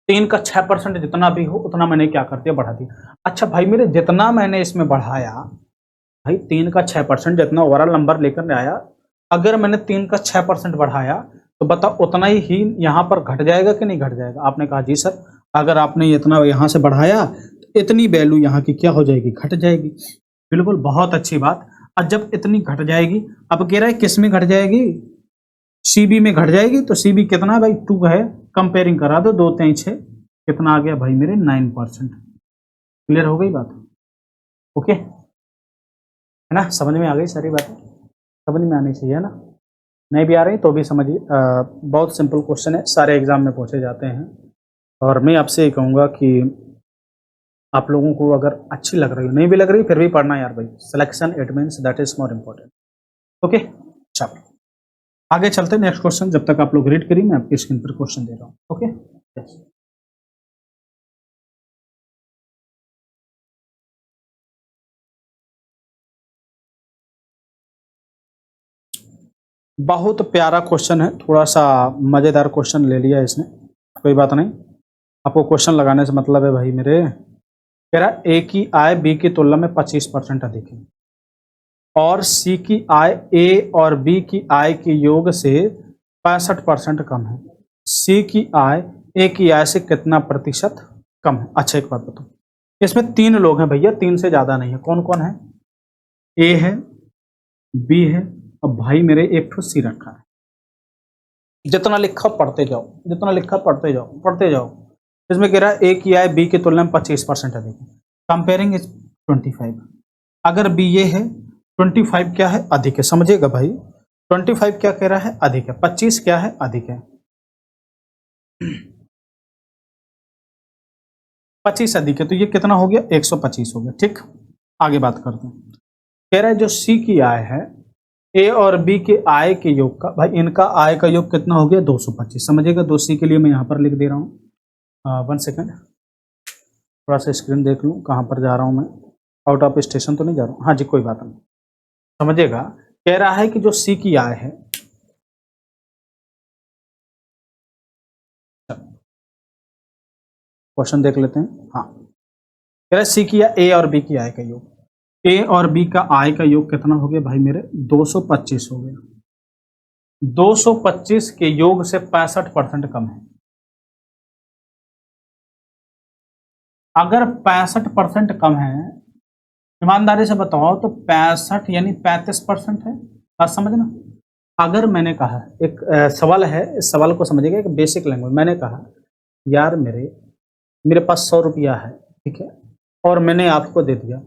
3 का 6% जितना भी हो उतना मैंने क्या कर दिया, बढ़ा दिया। अच्छा भाई मेरे जितना मैंने इसमें बढ़ाया, भाई 3 का 6% जितना ओवरऑल नंबर लेकर आया, अगर मैंने 3 का 6% बढ़ाया तो बताओ उतना ही यहाँ पर घट जाएगा कि नहीं घट जाएगा? आपने कहा जी सर, अगर आपने इतना यहाँ से बढ़ाया तो इतनी वैल्यू यहाँ की क्या हो जाएगी, घट जाएगी। बिल्कुल, बहुत अच्छी बात। अब जब इतनी घट जाएगी, अब कह रहा है किस में घट जाएगी, CB में घट जाएगी। तो CB कितना भाई, 2 है, कंपेयरिंग करा दो, 2 3 6, कितना आ गया भाई मेरे, 9%। क्लियर हो गई बात? ओके है ना, समझ में आ गई सारी बातें? समझ में आनी चाहिए ना, नहीं भी आ रही तो भी समझिए। बहुत सिंपल क्वेश्चन है, सारे एग्जाम में पूछे जाते हैं। और मैं आपसे ये कहूँगा कि आप लोगों को अगर अच्छी लग रही हो, नहीं भी लग रही फिर भी पढ़ना यार भाई, selection it means that is more important. Okay, चलो आगे चलते हैं, नेक्स्ट क्वेश्चन। जब तक आप लोग रीड करिए, मैं आपकी स्क्रीन पर क्वेश्चन दे रहा हूँ। ओके, बहुत प्यारा क्वेश्चन है, थोड़ा सा मजेदार क्वेश्चन ले लिया इसने, कोई बात नहीं। आपको क्वेश्चन लगाने से मतलब है भाई मेरे, कह रहा ए की आय बी की तुलना में 25% अधिक है और सी की आय ए और बी की आय के योग से 65% कम है। सी की आय ए की आय से कितना प्रतिशत कम है? अच्छा एक बात बताओ, इसमें 3 लोग हैं भैया, 3 से ज्यादा नहीं है। कौन कौन है? ए है, बी है, और भाई मेरे एक ठो सी रखा है। जितना लिखा पढ़ते जाओ, जितना लिखा पढ़ते जाओ, पढ़ते जाओ। इसमें कह रहा है ए की आय बी की तुलना में 25% अधिक है, कंपेयरिंग इज 25। अगर बी ये है, 25 क्या है, अधिक है। समझिएगा भाई, 25 क्या कह रहा है, अधिक है। 25 क्या है, अधिक है। 25 अधिक है, तो ये कितना हो गया, 125 हो गया। ठीक, आगे बात करते हैं। कह रहा है जो सी की आय है, ए और बी के आय के योग का, भाई इनका आय का योग कितना हो गया, 225। समझिएगा, 2C के लिए मैं यहाँ पर लिख दे रहा हूँ। 1 सेकेंड, थोड़ा सा स्क्रीन देख लूँ कहाँ पर जा रहा हूँ मैं, आउट ऑफ स्टेशन तो नहीं जा रहा हूँ। हाँ जी, कोई बात नहीं। समझिएगा, कह रहा है कि जो सी की आय है, क्वेश्चन देख लेते हैं। हाँ, कह रहा है सी की या ए और बी की आय का योग, ए और बी का आय का योग कितना हो गया भाई मेरे, 225 हो गया। 225 के योग से 65% कम है। अगर 65% कम है, ईमानदारी से बताओ तो 65 यानी 35% है। बात समझना। अगर मैंने कहा, एक सवाल है, इस सवाल को समझिएगा, एक बेसिक लैंग्वेज। मैंने कहा यार मेरे मेरे पास 100 रुपया है, ठीक है, और मैंने आपको दे दिया।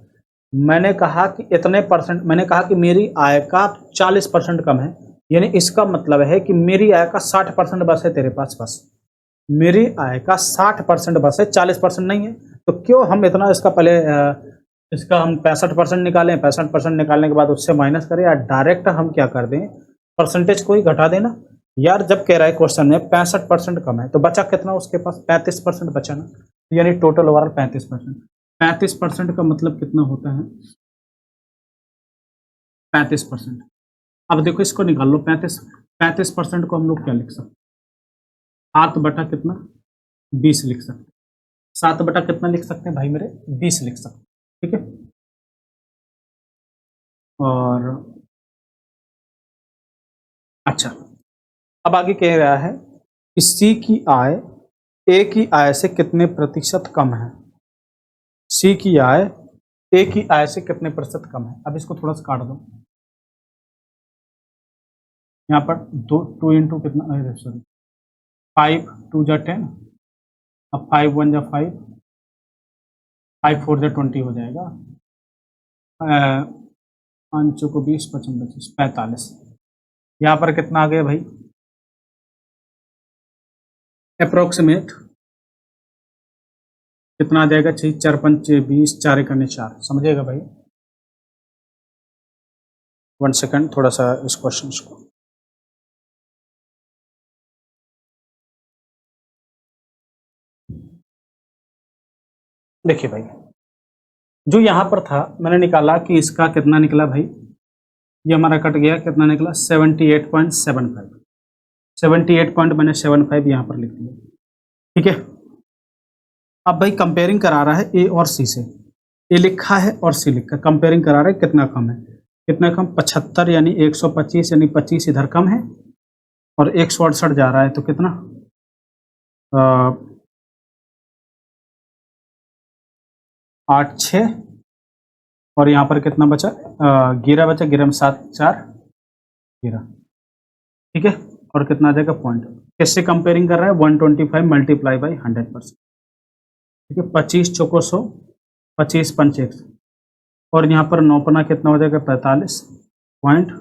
मैंने कहा कि इतने परसेंट, मैंने कहा कि मेरी आय का 40% कम है, यानी इसका मतलब है कि मेरी आय का 60% बस है तेरे पास। बस मेरी आय का 60% बस है, 40% नहीं है। तो क्यों हम इतना इसका पहले इसका हम 65% निकालें, 65% निकालने के बाद उससे माइनस करें, या डायरेक्ट हम क्या कर दें, परसेंटेज को ही घटा देना। यार जब कह रहा है क्वेश्चन में 65% कम है, तो बचा कितना उसके पास, 35% बचा ना, यानी टोटल ओवरऑल 35%। 35% का मतलब कितना होता है, 35%। अब देखो इसको निकाल लो, 35% को हम लोग क्या लिख सकते, 7 बटा कितना, 20 लिख सकते। 7 बटा कितना लिख सकते हैं भाई मेरे, 20 लिख सकते। ठीक है, और अच्छा, अब आगे कह रहा है कि सी की आय ए की आय से कितने प्रतिशत कम है। सी की आय ए की आय से कितने प्रतिशत कम है। अब इसको थोड़ा सा काट दो, यहाँ पर 2 इंटू कितना, सॉरी 5 2 जा 10, अब 5 1 जा 5, 5 4 जा 20 हो जाएगा। 5 को 20 55 25 45, यहाँ पर कितना आ गया भाई, अप्रोक्सीमेट कितना आ जाएगा, 6 4 5 20, 4 1 4। समझिएगा भाई, 1 सेकेंड, थोड़ा सा इस क्वेश्चन को देखिए भाई। जो यहाँ पर था मैंने निकाला कि इसका कितना निकला भाई, ये हमारा कट गया, कितना निकला 78.75। 78 पॉइंट मैंने 75 यहाँ पर लिख दिया। ठीक है, अब भाई कंपेयरिंग करा रहा है ए और सी से। ए लिखा है और सी लिखा है, कंपेयरिंग करा रहा है कितना कम है, कितना कम 75 यानी 125 यानी 25 इधर कम है और 168 जा रहा है तो कितना 8 6 और यहाँ पर कितना बचा 11 बचा, 11 में 7 4 11। ठीक है, और कितना आ जाएगा पॉइंट। किससे कंपेयरिंग कर रहा है 125 मल्टीप्लाई बाई 100%। ठीक है, 25 चौको 100, 25 पंच 100 और यहाँ पर 9 पना कितना हो जाएगा 45 पॉइंट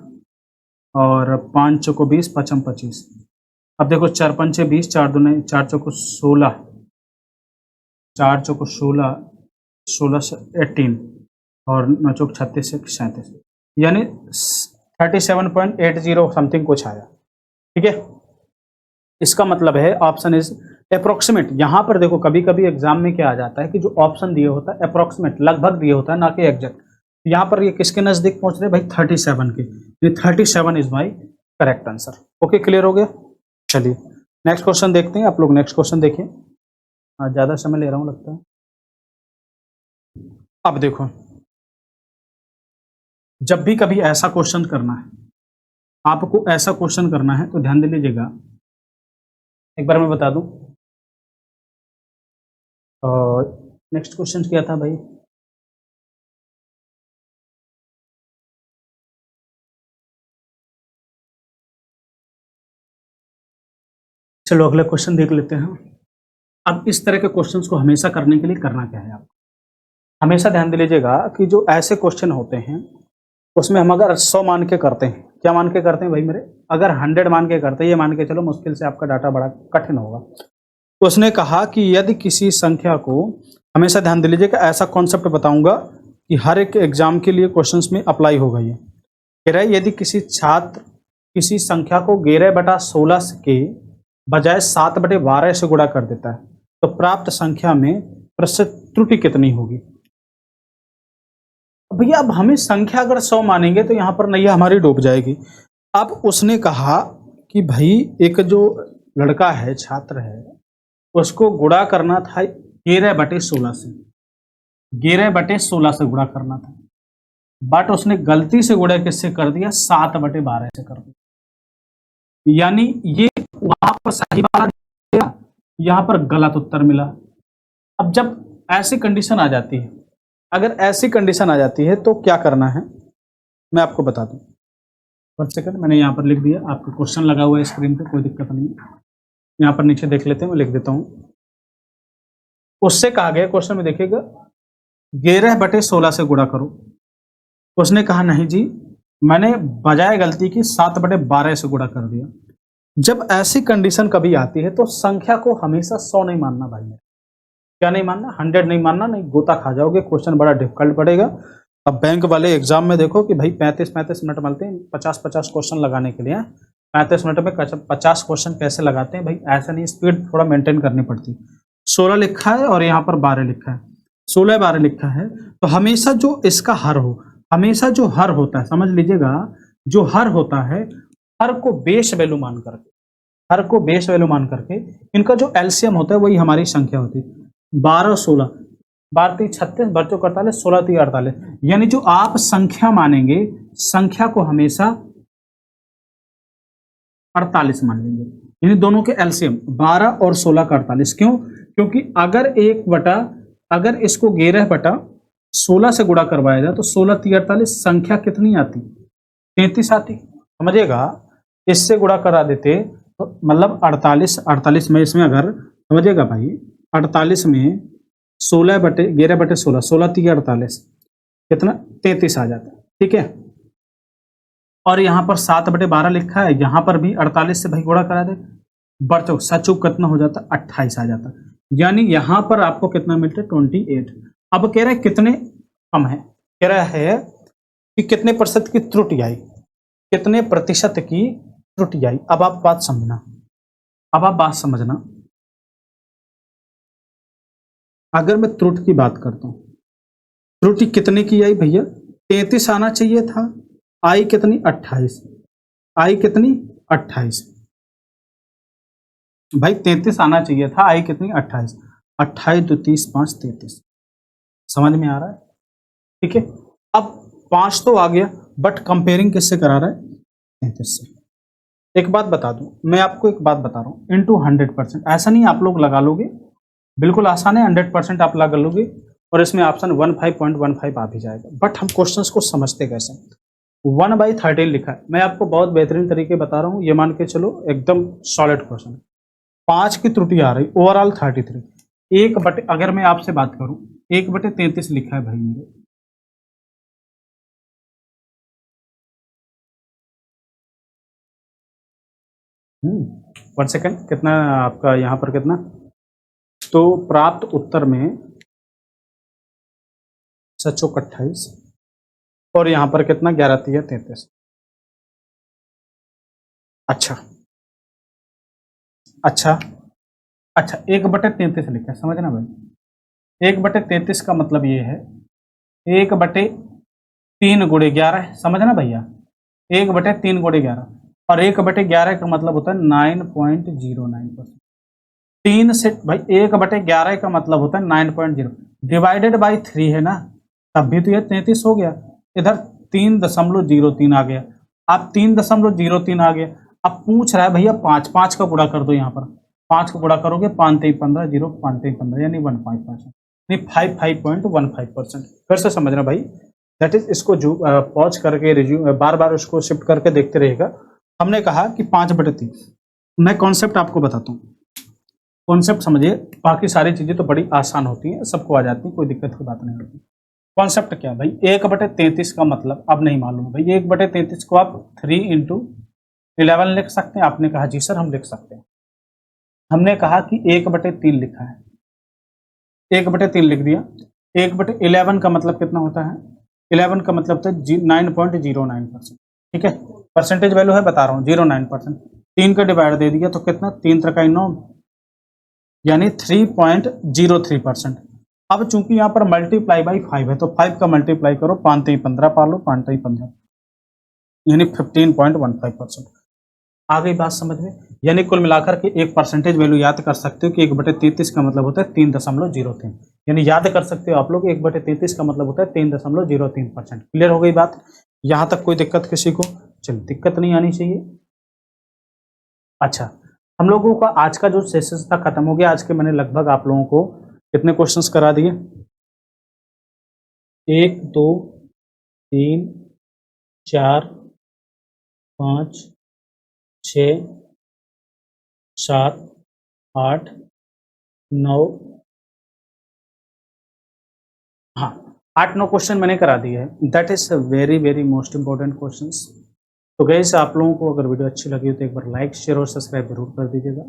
और 5 चौको 20 5 25। अब देखो 4 पंचे 20, 4 दूने 4 चौको 16, 4 चौको 16, 16 से 18 और 9 चौक 36 से 37 यानी 37.80 समथिंग कुछ आया। ठीक है, इसका मतलब है ऑप्शन इज अप्रोक्सीमेट। यहां पर देखो कभी कभी एग्जाम में क्या आ जाता है कि जो ऑप्शन दिए होता है अप्रोक्सीमेट, लगभग दिए होता है, ना कि एग्जैक्ट। यहां पर ये किसके नजदीक पहुंच रहे भाई 37 के, ये 37 is my correct answer. Okay, clear हो गया। चलिए नेक्स्ट क्वेश्चन देखते हैं। आप लोग नेक्स्ट क्वेश्चन देखिए, ज्यादा समय ले रहा हूं लगता है। अब देखो, जब भी कभी ऐसा क्वेश्चन करना है, आपको ऐसा क्वेश्चन करना है तो ध्यान दे लीजिएगा। एक बार मैं बता दूं, नेक्स्ट क्वेश्चन क्या था भाई, चलो अगला क्वेश्चन देख लेते हैं। अब इस तरह के क्वेश्चंस को हमेशा करने के लिए करना क्या है, आप हमेशा ध्यान दे लीजिएगा कि जो ऐसे क्वेश्चन होते हैं उसमें हम अगर 100 मान के करते हैं, क्या मान के करते हैं भाई मेरे, अगर 100 मान के करते हैं, ये मान के चलो मुश्किल से आपका डाटा बड़ा कठिन होगा। तो उसने कहा कि यदि किसी संख्या को, हमेशा ध्यान दे लीजिएगा, ऐसा कॉन्सेप्ट बताऊंगा कि हर एक एग्जाम के लिए क्वेश्चंस में अप्लाई होगा। ये कह रहा है यदि किसी छात्र किसी संख्या को 11/16 के बजाय 7/12 से गुणा कर देता है तो प्राप्त संख्या में प्रतिशत त्रुटि कितनी होगी। भैया अब हमें संख्या अगर 100 मानेंगे तो यहाँ पर नैया हमारी डूब जाएगी। अब उसने कहा कि भाई एक जो लड़का है, छात्र है, उसको गुणा करना था 11/16 से, 11/16 से गुणा करना था, बट उसने गलती से गुणा किससे कर दिया 7/12 से कर दिया, यानी ये वहां पर सही वाला दिया, यहाँ पर गलत उत्तर मिला। अब जब ऐसी कंडीशन आ जाती है, अगर ऐसी कंडीशन आ जाती है तो क्या करना है मैं आपको बता दूं। 1 सेकंड, मैंने यहाँ पर लिख दिया, आपका क्वेश्चन लगा हुआ है स्क्रीन पे, कोई दिक्कत नहीं है। यहाँ पर नीचे देख लेते हैं, मैं लिख देता हूँ। उससे कहा गया क्वेश्चन में देखिएगा 11/16 से गुणा करो। उसने कहा नहीं जी, मैंने बजाय गलती की 7/12 से गुणा कर दिया। जब ऐसी कंडीशन कभी आती है तो संख्या को हमेशा 100 नहीं मानना भाई, क्या नहीं मानना, 100 नहीं मानना, नहीं गोता खा जाओगे, क्वेश्चन बड़ा डिफिकल्ट पड़ेगा। अब बैंक वाले एग्जाम में देखो कि भाई 35 मिनट मिलते हैं 50 क्वेश्चन लगाने के लिए। 35 मिनट में 50 क्वेश्चन कैसे लगाते हैं भाई, ऐसा नहीं, स्पीड थोड़ा मेंटेन करनी पड़ती है। 16 लिखा है और यहाँ पर 12 लिखा है, 16 12 लिखा है, तो हमेशा जो इसका हर हो, हमेशा जो हर होता है, समझ लीजिएगा, जो हर होता है, हर को बेस वैल्यू मान करके, हर को बेस वैल्यू मान करके इनका जो एलसीएम होता है वही हमारी संख्या होती है। 12 16, 12 3 36, 12 4 48, 16 3 48, यानी जो आप संख्या मानेंगे, संख्या को हमेशा 48 मान लेंगे, यानी दोनों के एलसीएम 12 और 16 का 48। क्यों? क्योंकि अगर इसको 11/16 से गुणा करवाया जाए तो 16 3 48 संख्या कितनी आती, 33 आती, समझिएगा। इससे गुणा करा देते तो मतलब 48 में, इसमें अगर समझिएगा भाई 48 में 11/16, 16 3 48 कितना 33 आ जाता है। ठीक है, और यहाँ पर 7/12 लिखा है, यहाँ पर भी 48 से भाई गुणा करा दे, बर्चो सचुक कितना हो जाता 28 आ जाता, यानी यहाँ पर आपको कितना मिलता है 28। अब कह रहा है कितने कम है, कह रहा है कि कितने प्रतिशत की त्रुटि आई, कितने प्रतिशत की त्रुटि आई। अब आप बात समझना, अब आप बात समझना, अगर मैं त्रुटि की बात करता हूं, त्रुटि कितने की आई भैया, 33 आना चाहिए था, आई कितनी 28, आई कितनी 28, भाई 33 आना चाहिए था, आई कितनी 28, 28 2 30 5 33, समझ में आ रहा है? ठीक है, अब 5 तो आ गया, बट कंपेयरिंग किससे करा रहा है? 33 से। एक बात बता दूं, मैं आपको एक बात बता रहा हूं, इनटू 100%, ऐसा नहीं आप लोग लगा लोगे, बिल्कुल आसान है, 100% आप लगा लोगे और इसमें ऑप्शन 15.15 आ भी जाएगा। बट हम क्वेश्चंस को समझते कैसे? 1/13 लिखा है, मैं आपको बहुत बेहतरीन तरीके बता रहा हूँ, ये मान के चलो एकदम सॉलिड क्वेश्चन। 5 की त्रुटि आ रही, ओवरऑल 33, एक बटे, अगर मैं आपसे बात करूं 1/33 लिखा है भाई मेरे, वन सेकेंड, कितना आपका यहाँ पर कितना, तो प्राप्त उत्तर में 28 और यहाँ पर कितना 11 3 33। अच्छा अच्छा अच्छा, 1/33 लिखा है, समझना भाई, 1/33 का मतलब ये है 1/3 गुणे 11, समझना भैया, 1/3 गुणे 11, और 1/11 का मतलब होता है 9.09%। 3 से भाई 1/11 का मतलब होता है 9.0, डिवाइडेड बाई 3 है ना, तब भी तो ये 33 हो गया, इधर 3.03 आ गया, अब 3.03 आ गया, अब पूछ रहा है भैया 5 5 का गुणा कर दो, यहाँ पर 5 का गुणा करोगे 5 3 15 0 5 3 15 यानी 1.5%, नहीं 5.15%। फिर से समझना भाई, दैट इज, इसको जो पॉज करके रिज्यूम बार बार उसको शिफ्ट करके देखते रहेगा। हमने कहा कि 5/3, मैं कॉन्सेप्ट आपको बताता हूँ, कॉन्सेप्ट समझिए, बाकी सारी चीजें तो बड़ी आसान होती हैं, सबको आ जाती है, कोई दिक्कत की बात नहीं होती। कॉन्सेप्ट क्या है भाई, 1/33 का मतलब अब नहीं मालूम भाई, 1/33 को आप 3 इंटू 11 लिख सकते हैं, आपने कहा जी सर हम लिख सकते हैं, हमने कहा कि 1/3 लिखा है, 1/3 लिख दिया, 1/11 का मतलब कितना होता है, 11 का मतलब होता है 9.09%, ठीक है, परसेंटेज वैल्यू है बता रहा हूँ 09%, 3 का डिवाइड दे दिया तो कितना, 3 3 9 यानी 3.03%। अब चूंकि यहाँ पर मल्टीप्लाई बाई 5 है तो 5 का मल्टीप्लाई करो, 5 3 15 पा लो, 5 3 15 यानी 15.15%। आ गई बात समझ में? यानी कुल मिलाकर के एक परसेंटेज वैल्यू याद कर सकते हो कि 1/33 का मतलब होता है 3.03, यानी याद कर सकते हो आप लोग 1/33 का मतलब होता है 3.03%। क्लियर हो गई बात? यहां तक कोई दिक्कत किसी को? चलो, दिक्कत नहीं आनी चाहिए। अच्छा, हम लोगों का आज का जो सेशन था खत्म हो गया। आज के मैंने लगभग आप लोगों को कितने क्वेश्चंस करा दिए? 1 2 3 4 5 6 7 8 9, हाँ 8 9 क्वेश्चन मैंने करा दिए हैं। That is very very most important questions. तो गाइस, आप लोगों को अगर वीडियो अच्छी लगी हो तो एक बार लाइक शेयर और सब्सक्राइब जरूर कर दीजिएगा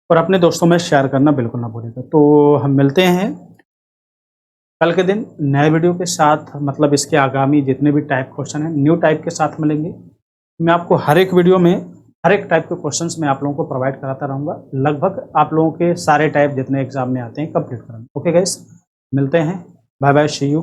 और अपने दोस्तों में शेयर करना बिल्कुल ना भूलिएगा। तो हम मिलते हैं कल के दिन नए वीडियो के साथ, मतलब इसके आगामी जितने भी टाइप क्वेश्चन हैं न्यू टाइप के साथ मिलेंगे। मैं आपको हर एक वीडियो में हर एक टाइप के क्वेश्चंस मैं आप लोगों को प्रोवाइड कराता रहूँगा, लगभग आप लोगों के सारे टाइप जितने एग्जाम में आते हैं कंप्लीट करूँगा। ओके गाइस, मिलते हैं, बाय बाय, सी यू।